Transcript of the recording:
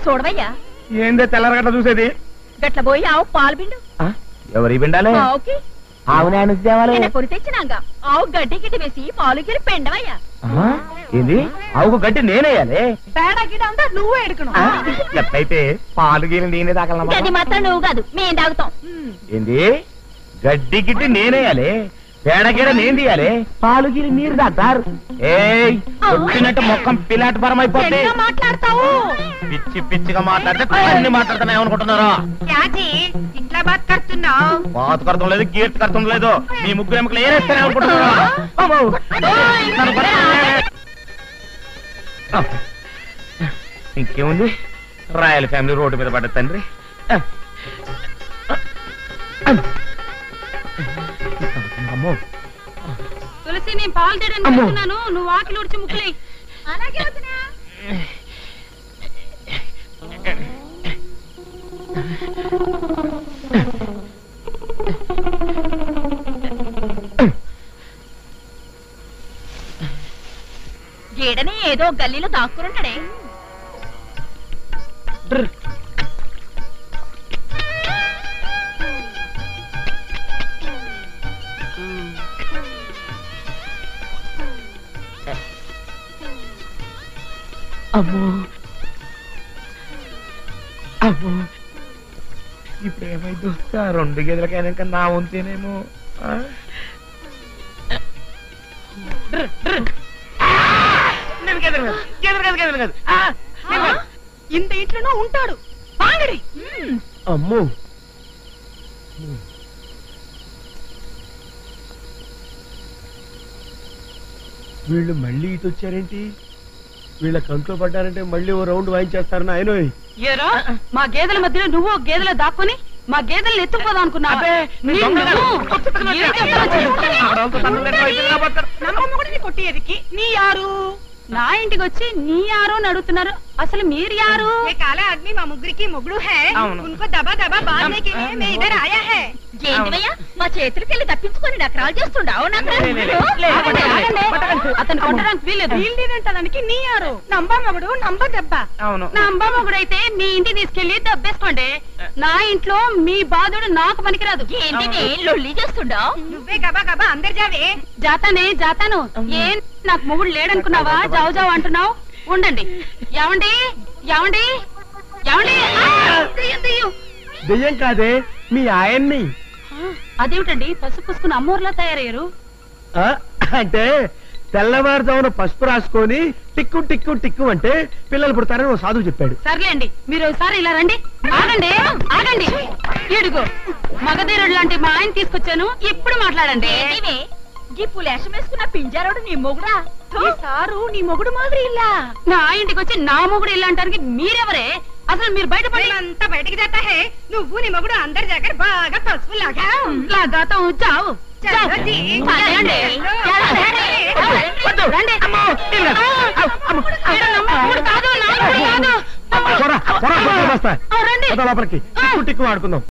చూడవయ్యా. ఏందే తెల్లరగట్ల చూసేది? గట్ల పోయి ఆవు పాలు పిండు. ఎవరి పిండాలి? ఆవుకి ఆవునే పొడి తెచ్చినాక ఆవు గడ్డి గిడ్డి వేసి పాలు గిరి పెండవయ్యా. ఏంది? ఆవుకు గడ్డి నేనేయాలి? పేడ గిడ్డ అంతా నువ్వే ఎడుకును. ఎట్లయితే పాలు గీని నేనే తాగలమా? గడ్డి మాత్రం నువ్వు కాదు, మేం తాగుతాం. ఏంది? గడ్డి గిడ్డి నేనేయాలి, పేడగీడ నేను తీయాలి, పాలు గిరి నీరు తాగుతారు. వచ్చినట్టు మొక్కం పిల్లాటి పరం అయిపోతే మాట్లాడతావు. పిచ్చి పిచ్చిగా మాట్లాడితే అన్ని మాట్లాడుతున్నా ఏమనుకుంటున్నారా? ఇట్లా బాత్ కడుతున్నావు. బాత్ కడతం లేదు, గీర్తి కడతం లేదు. మీ ముగ్గురు ఎముకలు ఏరేస్తానే అనుకుంటున్నారా? ఇంకేముంది, రాయల్ ఫ్యామిలీ రోడ్డు మీద పడ్డ తండ్రి. అమ్మో తులసి, నేను పాలు తేడాను, నువ్వు ఆకలి ఉడిచి ముక్కులే. అలాగే గీడని ఏదో గల్లీలో దాక్కురుంటాడే. అమ్మో అమ్మో, ఇప్పుడు ఏమైందో? 2 గేదెలకైనాక నా వంతేనేమో. ఇంత ఇంట్లోనూ ఉంటాడు పాంగడి. అమ్మో, వీళ్ళు మళ్ళీ ఇటు వచ్చారేంటి? వీళ్ళ కంట్లో పడ్డారంటే మళ్ళీ ఓ రౌండ్ వాయించేస్తారని ఆయన. ఏరా, మా గేదెల మధ్యలో నువ్వు గేదెల దాక్కుని మా గేదెల్ని ఎత్తుకుపోదాం అనుకున్నా. కొట్టేదికి నీ యారు? నా ఇంటికి వచ్చి నీ యారు అని అడుగుతున్నారు. అసలు మీరు యారు? కాలా ఆద్మీ మా ముగ్గురికి మొగుడు హై, ఉनको దబా దబా బాధనే కే లియే మే ఇధర్ ఆయా హై. ఏంటివయ్యా, మా చేతులకెళ్ళి తప్పించుకొని నకరాలు చేస్తుండావు. అతను కొట్టడానికి వీల్లేదంటానికి నీ యారు? నంబా మొగుడు నంబా దెబ్బ. నంబా మొగుడైతే మీ ఇంటికి తీసుకెళ్లి దెబ్బేసుకోండి. నా ఇంట్లో మీ బాధుడు నాకు పనికిరాదు. ఏంటి లొల్లి చేస్తుండావు? నువ్వే గబా గబా అందరు జావే. జాతాను. ఏం నాకు మొగుడు లేడనుకున్నావా? జావు జావు అంటున్నావు. ఉండండి. ఏమండి ఏమండి ఏమండి? దెయ్యం కాదే, మీ ఆయన్ని. అదేమిటండి పసుపు పూసుకుని అమ్మోర్లా తయారయ్యారు? అంటే తెల్లవారుజామున పసుపు రాసుకొని టిక్కు టిక్కు టిక్కు అంటే పిల్లలు పుడతారని ఓ సాధువు చెప్పాడు. సర్లేండి, మీరు ఒకసారి ఇలా రండి. ఆగండి. ఇడుగు మగధీరుడు లాంటి మా ఆయన తీసుకొచ్చాను, ఇప్పుడు మాట్లాడండి. గిప్పు లేషం వేసుకున్న పింజారోడు నీ మొగుడా? సారు నీ మొగుడు మాదిరి ఇల్లా. నా ఇంటికి వచ్చి నా మొగుడు ఇల్లా అంటానికి మీరెవరే? అసలు మీరు బయటపడి అంతా బయటకి చేస్తా హే. నువ్వు నీ మొగుడు అందరి దగ్గర బాగా పసుపు లాగాతాం. జావు లోపలికి టిక్కు టిక్కు ఆడుకుందాం.